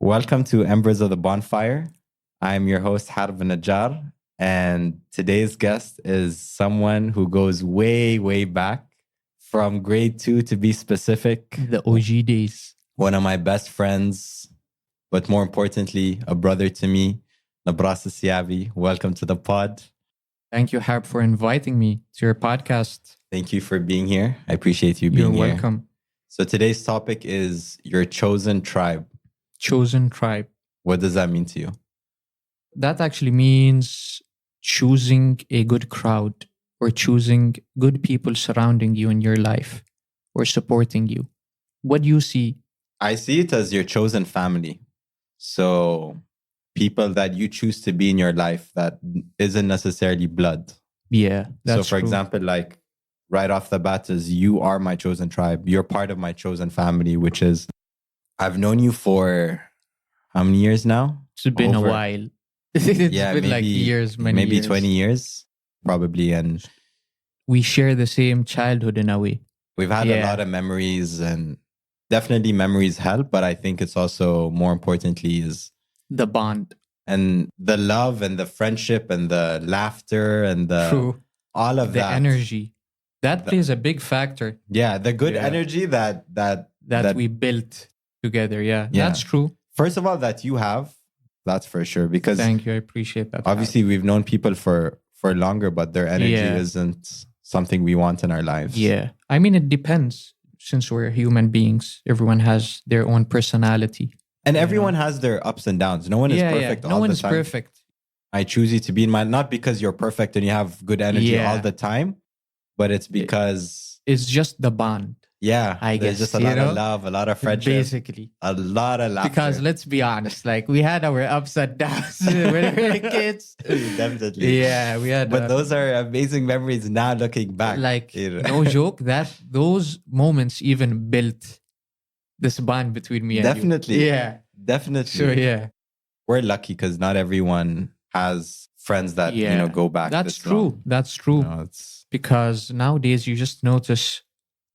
Welcome to Embers of the Bonfire. I'm your host, Hareb, and today's guest is someone who goes way, way back from grade 2 to be specific. The OG days. One of my best friends, but more importantly, a brother to me, Nibras Al Syabi. Welcome to the pod. Thank you, Hareb, for inviting me to your podcast. Thank you for being here. I appreciate you being here. You're welcome. So today's topic is your chosen tribe. Chosen tribe. What does that mean to you? That actually means choosing a good crowd or choosing good people surrounding you in your life or supporting you. What do you see? I see it as your chosen family. So people that you choose to be in your life that isn't necessarily blood. Yeah, that's So for true. example, like right off the bat is you are my chosen tribe. You're part of my chosen family, which is I've known you for how many years now? It's been a while. It's been like years, maybe years. 20 years, probably. And we share the same childhood in a way. we've had a lot of memories, and definitely memories help. But I think it's also more importantly is the bond and the love and the friendship and the laughter and the all of the that. energy. That plays a big factor. Yeah, the good energy that we built together. Yeah, that's true. First of all, that you have, that's for sure. Because thank you, I appreciate that. Obviously, we've known people for longer, but their energy isn't something we want in our lives. Yeah, I mean, it depends. Since we're human beings, everyone has their own personality, and everyone has their ups and downs. No one is perfect. No all one the is time. perfect. I choose you to be in my not because you're perfect and you have good energy all the time, but it's because it's just the bond. Yeah, I there's guess, just a lot of love, a lot of friendship, basically, a lot of laughter. Because let's be honest, like we had our ups and downs when we were kids. Definitely, yeah, we had. But those are amazing memories now, looking back. Like no joke, that those moments even built this bond between me and definitely, you. Yeah, definitely. Sure, yeah. We're lucky because not everyone has friends that go back. That's true. Long. That's true. It's because nowadays you just notice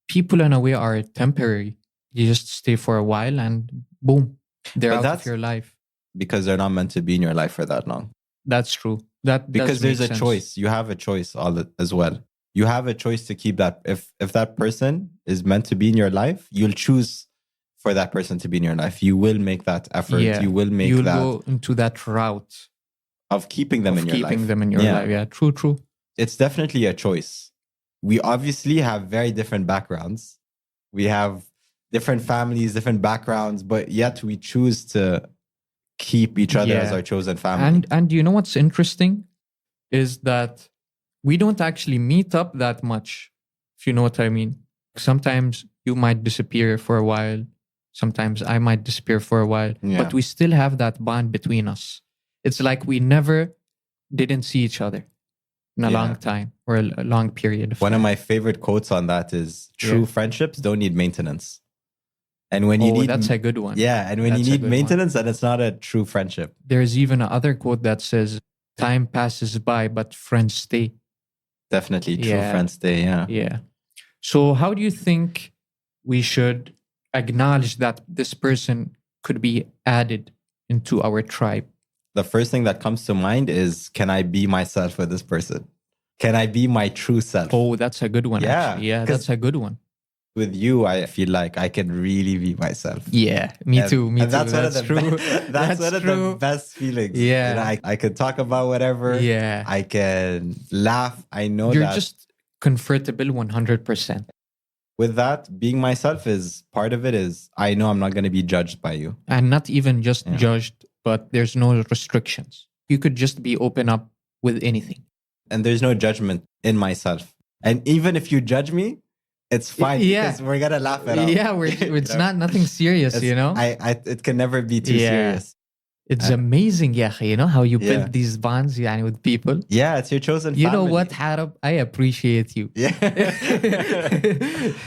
people in a way are temporary. You just stay for a while and boom, they're out of your life. Because they're not meant to be in your life for that long. That's true. That because there's a choice. You have a choice as well. You have a choice to keep that. If that person is meant to be in your life, you'll choose for that person to be in your life. You will make that effort. Yeah. You will make you'll that. Go into that route of keeping them in your life. Keeping them in your life. Yeah, true. It's definitely a choice. We obviously have very different backgrounds. We have different families, different backgrounds, but yet we choose to keep each other as our chosen family. And you know what's interesting is that we don't actually meet up that much, if you know what I mean. Sometimes you might disappear for a while. Sometimes I might disappear for a while. Yeah. But we still have that bond between us. It's like we never didn't see each other in a long time or a long period of time. One of my favorite quotes on that is true friendships don't need maintenance. And when you need that's a good one. Yeah, and when you need maintenance, then it's not a true friendship. There's even another quote that says, time passes by, but friends stay. Definitely, true friends stay, Yeah. So how do you think we should acknowledge that this person could be added into our tribe? The first thing that comes to mind is, can I be myself with this person? Can I be my true self? Oh, that's a good one. Yeah. Actually. Yeah, that's a good one. With you, I feel like I can really be myself. Yeah, me too. That's true. That's one of the best feelings. Yeah. I can talk about whatever. Yeah. I can laugh. I know You're just comfortable 100%. With that, being myself is part of it is I know I'm not going to be judged by you. And not even just judged, but there's no restrictions. You could just be open up with anything. And there's no judgment in myself. And even if you judge me, it's fine because we're going to laugh it off. Yeah, it's not nothing serious, It can never be too serious. It's amazing, you know, how you build these bonds with people. Yeah, it's your chosen family. You know what, Hareb? I appreciate you. Yeah.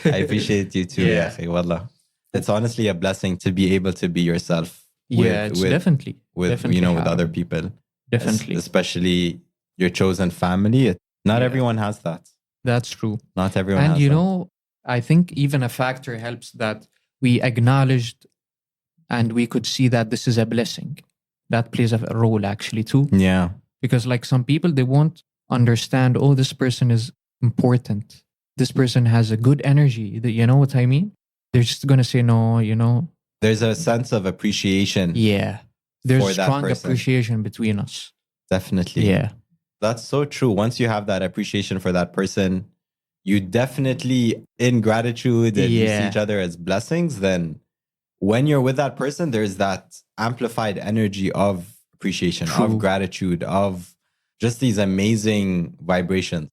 I appreciate you too, Wallah. It's honestly a blessing to be able to be yourself. Definitely. With other people. Definitely. Especially your chosen family. Not everyone has that. That's true. Not everyone has that. And I think even a factor helps that we acknowledged and we could see that this is a blessing. That plays a role actually too. Yeah. Because like some people, they won't understand, oh, this person is important. This person has a good energy. You know what I mean? They're just going to say, no, There's a sense of appreciation. Yeah. There's for that strong person. appreciation between us. Definitely. Yeah. That's so true. Once you have that appreciation for that person, you definitely, in gratitude and you see each other as blessings, then when you're with that person, there's that amplified energy of appreciation, of gratitude, of just these amazing vibrations.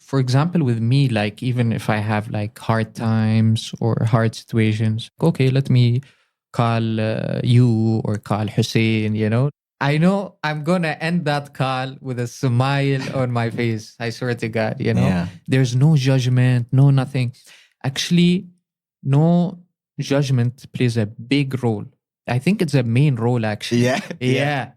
For example, with me, like even if I have like hard times or hard situations, okay, let me call you or call Hussein, I know I'm going to end that call with a smile on my face. I swear to God, Yeah. There's no judgment, no nothing. Actually, no judgment plays a big role. I think it's a main role, actually. Yeah.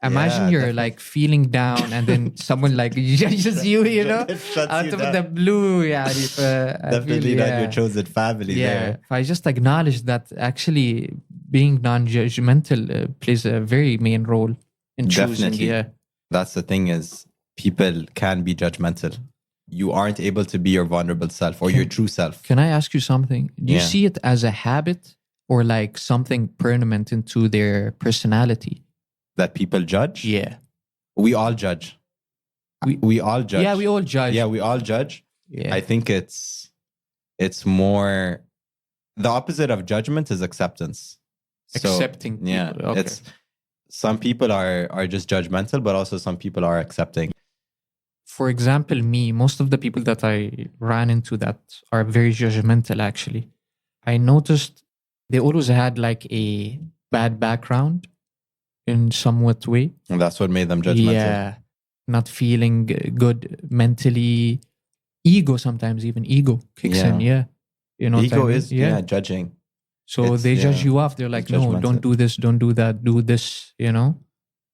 Imagine you're like feeling down and then someone like judges you, out of the blue. Definitely not your chosen family there. If I just acknowledge that actually being non-judgmental plays a very main role in choosing. Definitely. That's the thing is people can be judgmental. You aren't able to be your vulnerable self or your true self. Can I ask you something? Do you see it as a habit or like something permanent into their personality? That people judge? Yeah. We all judge. We all judge. Yeah, we all judge. Yeah, we all judge. Yeah. I think it's more, the opposite of judgment is acceptance. Accepting people. Yeah. Okay. It's some people are just judgmental, but also some people are accepting. For example, me, most of the people that I ran into that are very judgmental actually. I noticed they always had like a bad background in somewhat way. And that's what made them judgmental. Yeah. Not feeling good mentally. Ego sometimes, even ego kicks in. Yeah. Ego is judging. So they judge you off. They're like, no, don't do this, don't do that, do this,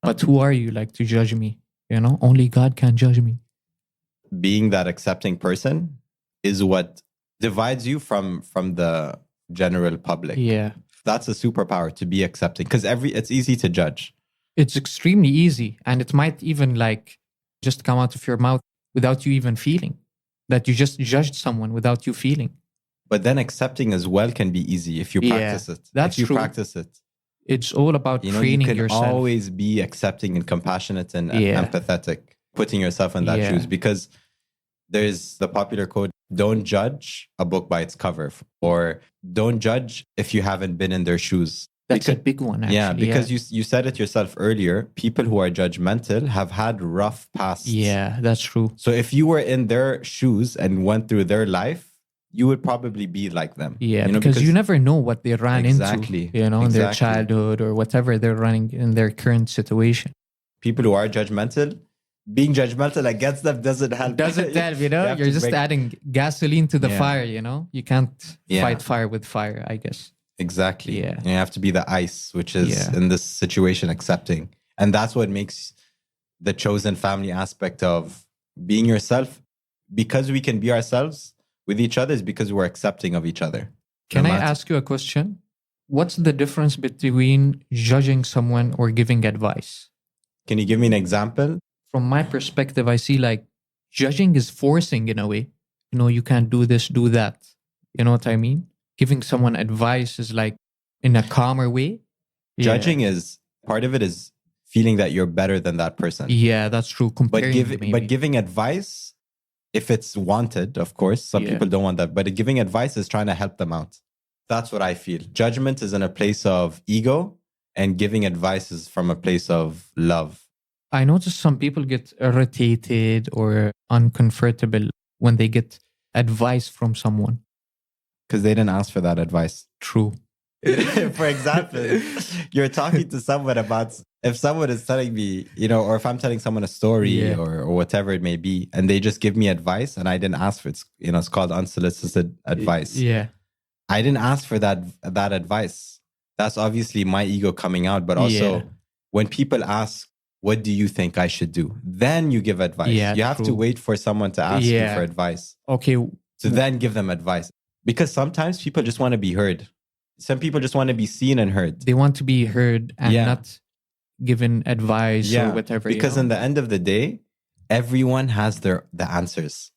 But who are you like to judge me? Only God can judge me. Being that accepting person is what divides you from the general public. Yeah. That's a superpower, to be accepting, because it's easy to judge. It's extremely easy, and it might even like just come out of your mouth without you even feeling that you just judged someone without you feeling. But then accepting as well can be easy if you practice it. That's if you true. Practice it. It's all about training you can yourself. Always be accepting and compassionate and empathetic, putting yourself in that shoes, because there's the popular quote, don't judge a book by its cover, or don't judge if you haven't been in their shoes. That's a big one, actually. Yeah, because you said it yourself earlier, people who are judgmental have had rough pasts. Yeah, that's true. So if you were in their shoes and went through their life, you would probably be like them. Yeah, because you never know what they ran into, in their childhood or whatever they're running in their current situation. People who are judgmental, being judgmental against them doesn't help. Doesn't help, You're just adding gasoline to the fire, You can't fight fire with fire, I guess. Exactly. Yeah. You have to be the ice, which is in this situation accepting. And that's what makes the chosen family aspect of being yourself. Because we can be ourselves with each other is because we're accepting of each other. Can I ask you a question? What's the difference between judging someone or giving advice? Can you give me an example? From my perspective, I see like judging is forcing in a way. You can't do this, do that. You know what I mean? Giving someone advice is like in a calmer way. Judging is, part of it is feeling that you're better than that person. Yeah, that's true. But giving advice, if it's wanted, of course, some people don't want that. But giving advice is trying to help them out. That's what I feel. Judgment is in a place of ego, and giving advice is from a place of love. I notice some people get irritated or uncomfortable when they get advice from someone. Because they didn't ask for that advice. True. For example, you're talking to someone about, if someone is telling me, or if I'm telling someone a story or whatever it may be, and they just give me advice and I didn't ask for it, it's called unsolicited advice. Yeah. I didn't ask for that advice. That's obviously my ego coming out. But also when people ask, what do you think I should do? Then you give advice. Yeah, you have to wait for someone to ask you for advice. Okay. To then give them advice. Because sometimes people just want to be heard. Some people just want to be seen and heard. They want to be heard and Yeah. not given advice or whatever. Because in the end of the day, everyone has the answers.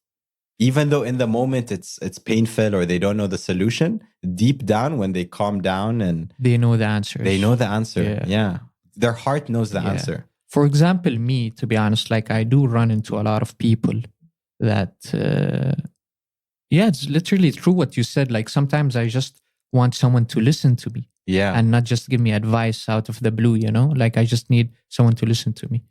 Even though in the moment it's painful or they don't know the solution, deep down when they calm down and they know the answers. they know the answer. Yeah. Yeah. Their heart knows the Yeah. answer. For example, me, to be honest, like I do run into a lot of people that, it's literally true what you said. Like sometimes I just want someone to listen to me Yeah. and not just give me advice out of the blue, Like I just need someone to listen to me.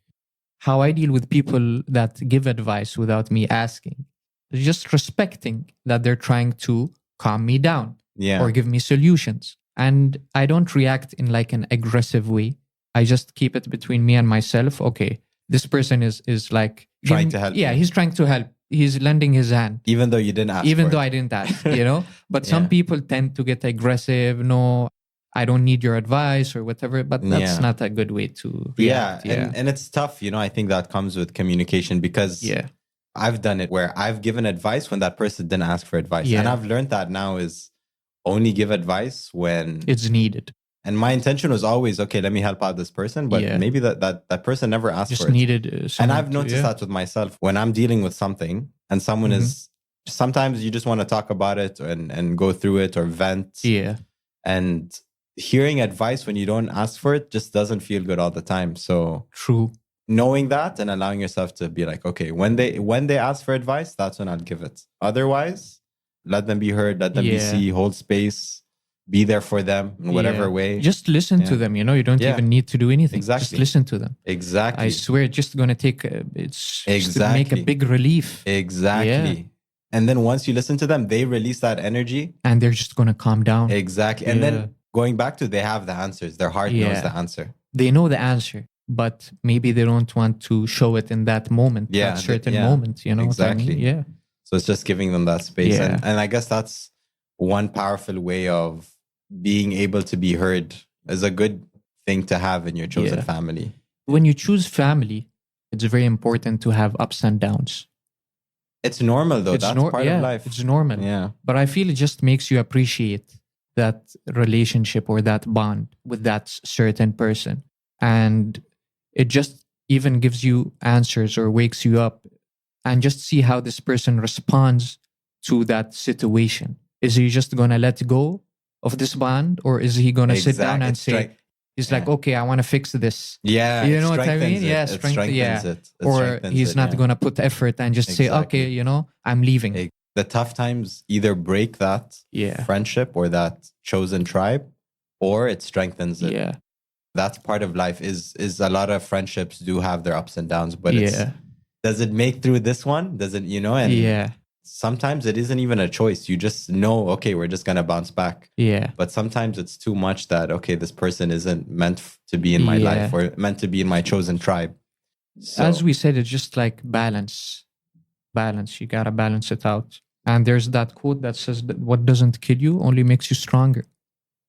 How I deal with people that give advice without me asking, just respecting that they're trying to calm me down Yeah. or give me solutions. And I don't react in like an aggressive way. I just keep it between me and myself. Okay, this person is like Trying to help Yeah, you. he's trying to help. He's lending his hand. Even though you didn't ask Even for though it. I didn't ask, But Yeah. some people tend to get aggressive. No, I don't need your advice or whatever. But that's Yeah. not a good way to Yeah. react. And it's tough, I think that comes with communication because I've done it where I've given advice when that person didn't ask for advice. Yeah. And I've learned that now is only give advice when It's needed. And my intention was always, okay, let me help out this person. But maybe that person never asked Just for it. needed And someone I've noticed to, that with myself. When I'm dealing with something and someone is, sometimes you just want to talk about it and go through it or vent. Yeah. And hearing advice when you don't ask for it just doesn't feel good all the time. So True. knowing that and allowing yourself to be like, okay, when they ask for advice, that's when I'll give it. Otherwise, let them be heard, let them be seen, hold space, be there for them in whatever way. Just listen to them, you don't even need to do anything. Exactly. Just listen to them. Exactly. I swear it's just going to take, it's just to make a Exactly. big relief. Exactly. Yeah. And then once you listen to them, they release that energy. And they're just going to calm down. Exactly. And then going back to, they have the answers. Their heart knows the answer. They know the answer, but maybe they don't want to show it in that moment, Yeah, that certain yeah. moment, you know Exactly. what I mean? Yeah. So it's just giving them that space. Yeah. And I guess that's one powerful way of being able to be heard, is a good thing to have in your chosen family. When you choose family, it's very important to have ups and downs. It's normal though. That's part of life. It's normal. Yeah. But I feel it just makes you appreciate that relationship or that bond with that certain person. And it just even gives you answers or wakes you up, and just see how this person responds to that situation. Is he just going to let go of this bond, or is he going to sit down and say, he's like, okay, I want to fix this. Yeah. You know what I mean? It. Yeah, It strengthens it. It or strengthens he's it, not going to put effort and just say, okay, I'm leaving. The tough times either break that friendship or that chosen tribe, or it strengthens it. Yeah. That's part of life. Is a lot of friendships do have their ups and downs, but does it make through this one? Does it, and sometimes it isn't even a choice. You just know, okay, we're just going to bounce back. Yeah. But sometimes it's too much that, okay, this person isn't meant to be in my life or meant to be in my chosen tribe. So, as we said, it's just like balance. You got to balance it out. And there's that quote that says that what doesn't kill you only makes you stronger.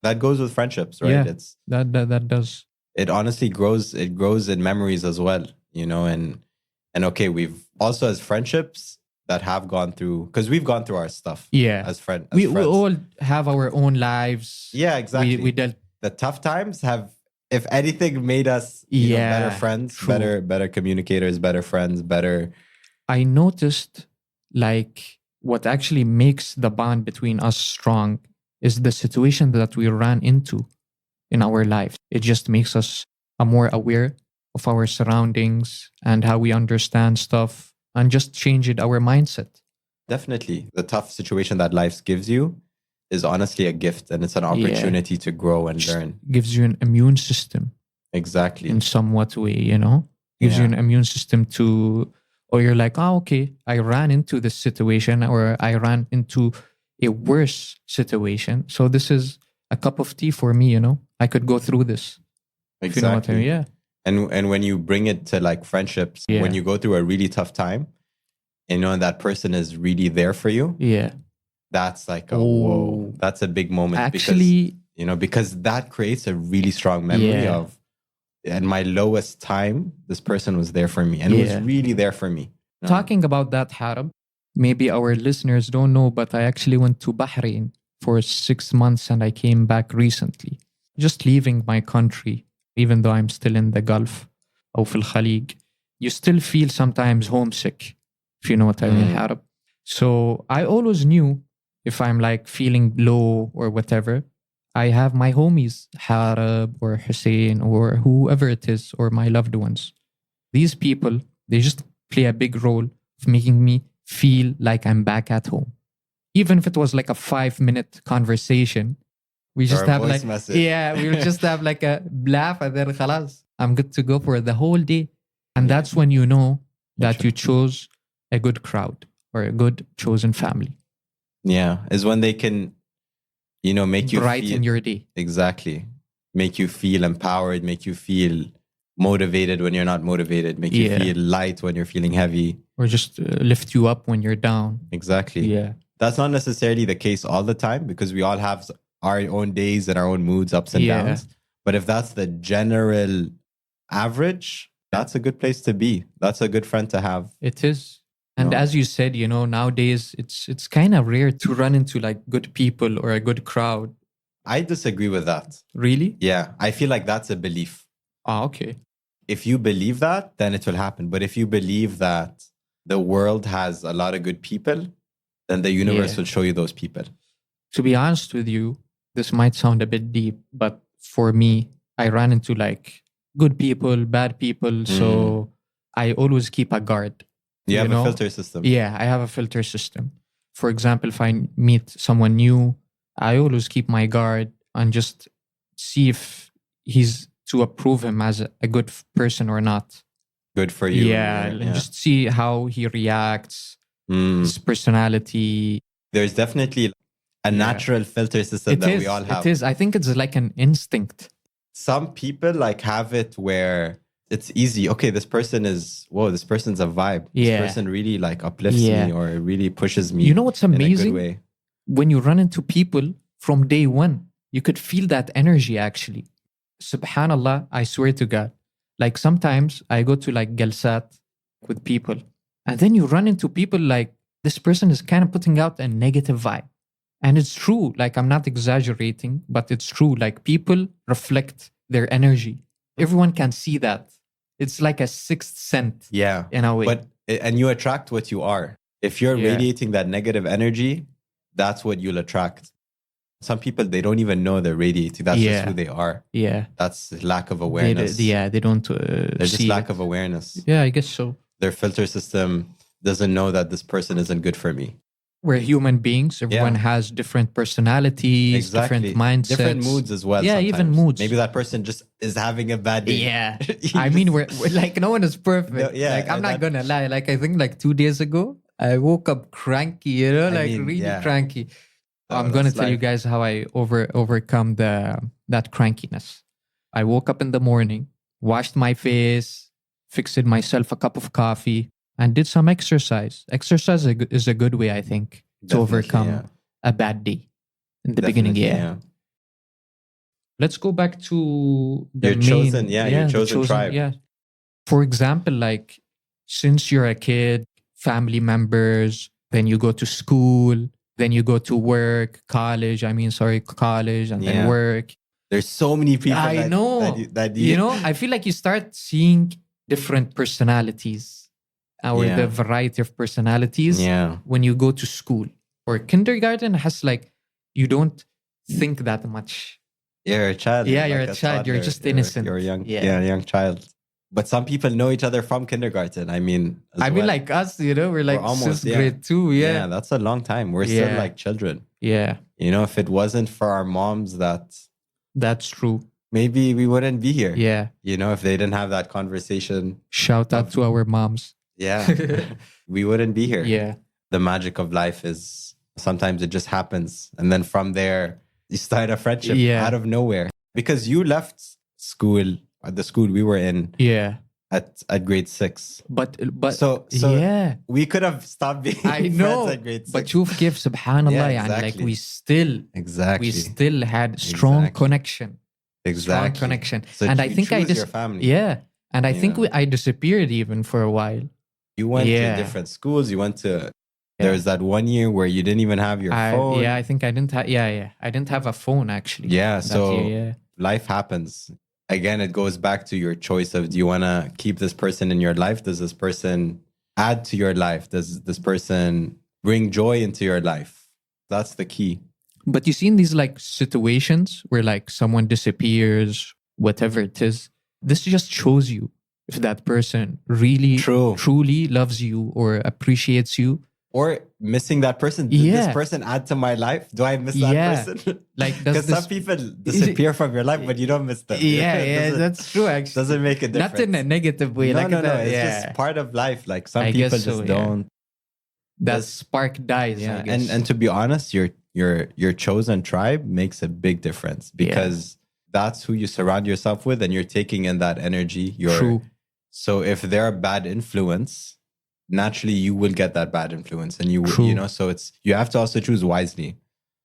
That goes with friendships, right? Yeah, It's that does. It honestly grows. It grows in memories as well, and okay, we've also as friendships that have gone through, because we've gone through our stuff. Yeah, as friends. We all have our own lives. Yeah, exactly. We dealt. The tough times have, if anything, made us better friends, better communicators, better friends, better. I noticed like what actually makes the bond between us strong is the situation that we ran into in our life. It just makes us more aware of our surroundings and how we understand stuff, and just changed our mindset. Definitely. The tough situation that life gives you is honestly a gift, and it's an opportunity to grow and learn. Gives you an immune system. Exactly. In somewhat way, gives you an immune system to, or you're like, oh, okay, I ran into this situation, or I ran into a worse situation. So this is a cup of tea for me, I could go through this. Exactly. You know what I mean? Yeah. And when you bring it to like friendships, when you go through a really tough time, and that person is really there for you. Yeah. That's like, whoa, that's a big moment. Actually, because that creates a really strong memory of, at my lowest time, this person was there for me, and it was really there for me. Talking about that, Hareb, maybe our listeners don't know, but I actually went to Bahrain for 6 months and I came back recently. Just leaving my country, even though I'm still in the Gulf or في الخليج, you still feel sometimes homesick, if you know what I mean, Hareb. So I always knew if I'm like feeling low or whatever, I have my homies, Hareb or Hussein or whoever it is, or my loved ones. These people, they just play a big role of making me feel like I'm back at home. Even if it was like a 5-minute conversation, we just have like, message. yeah, we'll just have like a laugh and then khalas, I'm good to go for the whole day. And that's when you know that you chose a good crowd or a good chosen family. Yeah, is when they can, make you brighten your day. Exactly. Make you feel empowered, make you feel motivated when you're not motivated, make you feel light when you're feeling heavy. Or just lift you up when you're down. Exactly. Yeah. That's not necessarily the case all the time because we all have our own days and our own moods, ups and downs. But if that's the general average, that's a good place to be. That's a good friend to have. It is. And as you said, nowadays it's kind of rare to run into like good people or a good crowd. I disagree with that. Really? Yeah. I feel like that's a belief. Ah, okay. If you believe that, then it will happen. But if you believe that the world has a lot of good people, then the universe will show you those people. To be honest with you, this might sound a bit deep, but for me, I ran into like good people, bad people. So I always keep a guard. You have a filter system. Yeah, I have a filter system. For example, if I meet someone new, I always keep my guard and just see if he's to approve him as a good person or not. Good for you. Yeah, and just see how he reacts, his personality. There's definitely a natural filter system that we all have. It is. I think it's like an instinct. Some people like have it where it's easy. Okay, this person's a vibe. This person really like uplifts me or really pushes me. You know what's amazing? In a good way. When you run into people from day one, you could feel that energy actually. Subhanallah, I swear to God. Like sometimes I go to like Galsat with people and then you run into people like this person is kind of putting out a negative vibe. And it's true. Like I'm not exaggerating, but it's true. Like people reflect their energy. Everyone can see that. It's like a sixth sense. Yeah. In a way. And you attract what you are. If you're radiating that negative energy, that's what you'll attract. Some people, they don't even know they're radiating. That's just who they are. Yeah. That's lack of awareness. They don't There's just lack of awareness. Yeah, I guess so. Their filter system doesn't know that this person isn't good for me. We're human beings. Everyone has different personalities, different mindsets. Different moods as well. Yeah, sometimes. even moods. Maybe that person just is having a bad day. Yeah. I mean, we're like, no one is perfect. No, like, I'm not going to lie. Like, I think like 2 days ago, I woke up cranky, really cranky. I'm going to tell you guys how I overcome that crankiness. I woke up in the morning, washed my face, fixed myself a cup of coffee, and did some exercise. Exercise is a good way, I think, to overcome a bad day in the beginning. Yeah. Let's go back to the your chosen tribe. Yeah. For example, like since you're a kid, family members, then you go to school, then you go to work, college, and then work. There's so many people. I know. I feel like you start seeing different personalities. Or the variety of personalities when you go to school. Or kindergarten has like, you don't think that much. You're a child. Yeah, you're a child. You're just innocent. You're a young child. But some people know each other from kindergarten. I mean, like us, we're like almost grade 2. Yeah, that's a long time. We're still like children. Yeah. If it wasn't for our moms, that's true. Maybe we wouldn't be here. Yeah. If they didn't have that conversation. Shout out to our moms. Yeah, we wouldn't be here. Yeah. The magic of life is sometimes it just happens. And then from there, you start a friendship out of nowhere. Because you left school, at the school we were in, at grade 6. But so we could have stopped being friends at grade 6. But you've given, subhanAllah, like we still had strong connection. Exactly. Strong connection. So and I think your family. Yeah. And I think I disappeared even for a while. You went to different schools. You went to There was that 1 year where you didn't even have your phone. Yeah, I think I didn't have. I didn't have a phone actually. Yeah, that so year, yeah. life happens. Again, it goes back to your choice of, do you want to keep this person in your life? Does this person add to your life? Does this person bring joy into your life? That's the key. But you see in these like situations where like someone disappears, whatever it is, this just shows you if that person really truly loves you or appreciates you. Or missing that person. Did this person add to my life? Do I miss that person? Like, because some people disappear from your life, but you don't miss them. Yeah, that's true. Actually, doesn't make a difference. Not in a negative way. No. It's just part of life. Like some people just don't. That spark dies. Yeah, and to be honest, your chosen tribe makes a big difference because that's who you surround yourself with, and you're taking in that energy. True. So if they're a bad influence, naturally you will get that bad influence, and you know. So you have to also choose wisely.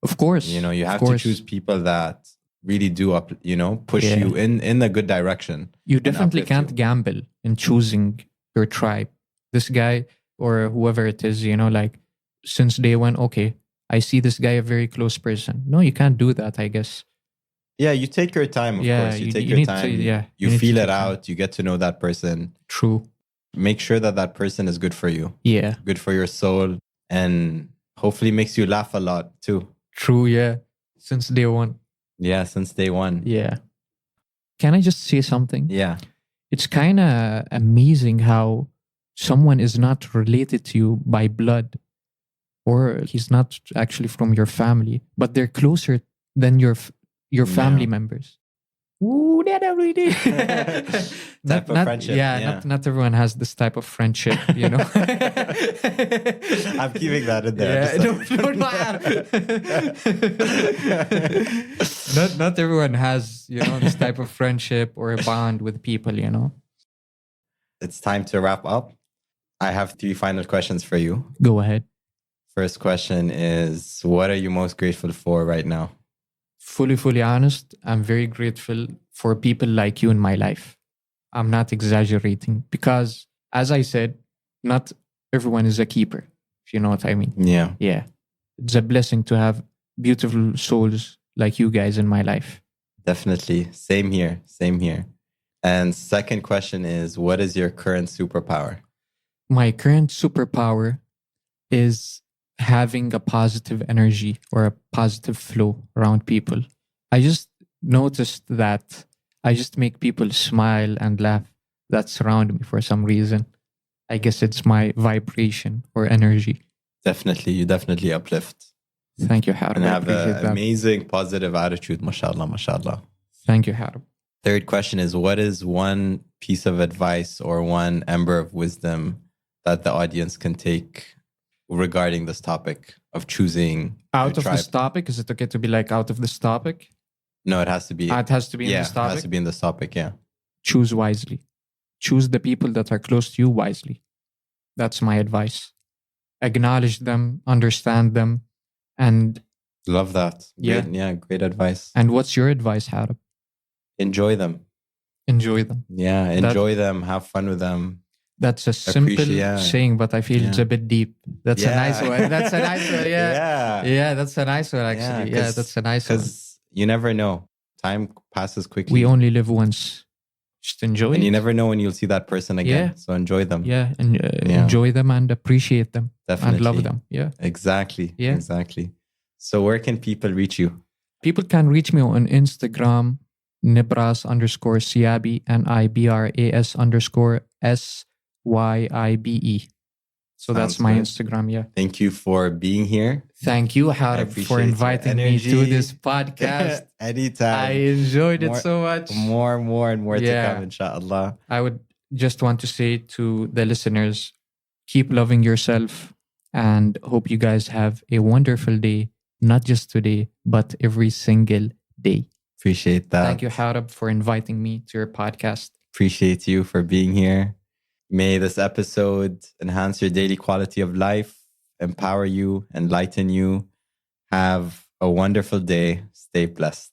Of course, you have to choose people that really do push you in a good direction. You definitely can't gamble in choosing your tribe. This guy or whoever it is, like since day one, okay, I see this guy a very close person. No, you can't do that, I guess. Yeah, you take your time, of course. You take your time. You feel it out. You get to know that person. True. Make sure that person is good for you. Yeah. Good for your soul. And hopefully makes you laugh a lot too. True, yeah. Since day one. Yeah, since day one. Yeah. Can I just say something? Yeah. It's kind of amazing how someone is not related to you by blood, or he's not actually from your family, but they're closer than your family members. Ooh, that really type of friendship. Yeah, not everyone has this type of friendship, I'm keeping that in there. Not everyone has, this type of friendship or a bond with people, It's time to wrap up. I have 3 final questions for you. Go ahead. First question is, what are you most grateful for right now? Fully honest, I'm very grateful for people like you in my life. I'm not exaggerating because, as I said, not everyone is a keeper, if you know what I mean. Yeah. Yeah. It's a blessing to have beautiful souls like you guys in my life. Definitely. Same here. And second question is, what is your current superpower? My current superpower is having a positive energy or a positive flow around people. I just noticed that I just make people smile and laugh that surround me for some reason. I guess it's my vibration or energy. Definitely. You definitely uplift. Thank you, Hareb. And have an amazing positive attitude. MashaAllah. Thank you, Hareb. Third question is, what is one piece of advice or one ember of wisdom that the audience can take regarding this topic of choosing out of this topic? Is it okay to be like out of this topic? No, it has to be. It has to be in this topic? It has to be in this topic, yeah. Choose wisely. Choose the people that are close to you wisely. That's my advice. Acknowledge them, understand them, and... Love that. Great advice. And what's your advice, Hareb? Enjoy them. Enjoy them. Yeah, enjoy them. Have fun with them. That's a simple saying, but I feel it's a bit deep. That's a nice one. Yeah. That's a nice one, actually. Yeah, that's a nice one. Because you never know. Time passes quickly. We only live once. Just enjoy it. And you never know when you'll see that person again. So enjoy them. Yeah, and enjoy them and appreciate them. Definitely. And love them. Yeah. Exactly. Yeah. Exactly. So where can people reach you? People can reach me on Instagram, Nibras _Syabi, NIBRAS_SYIBE. So that's my Instagram, yeah. Thank you for being here. Thank you, Hareb, for inviting me to this podcast. Anytime. I enjoyed it so much. More to come, inshallah. I would just want to say to the listeners, keep loving yourself and hope you guys have a wonderful day, not just today, but every single day. Appreciate that. Thank you, Hareb, for inviting me to your podcast. Appreciate you for being here. May this episode enhance your daily quality of life, empower you, enlighten you. Have a wonderful day. Stay blessed.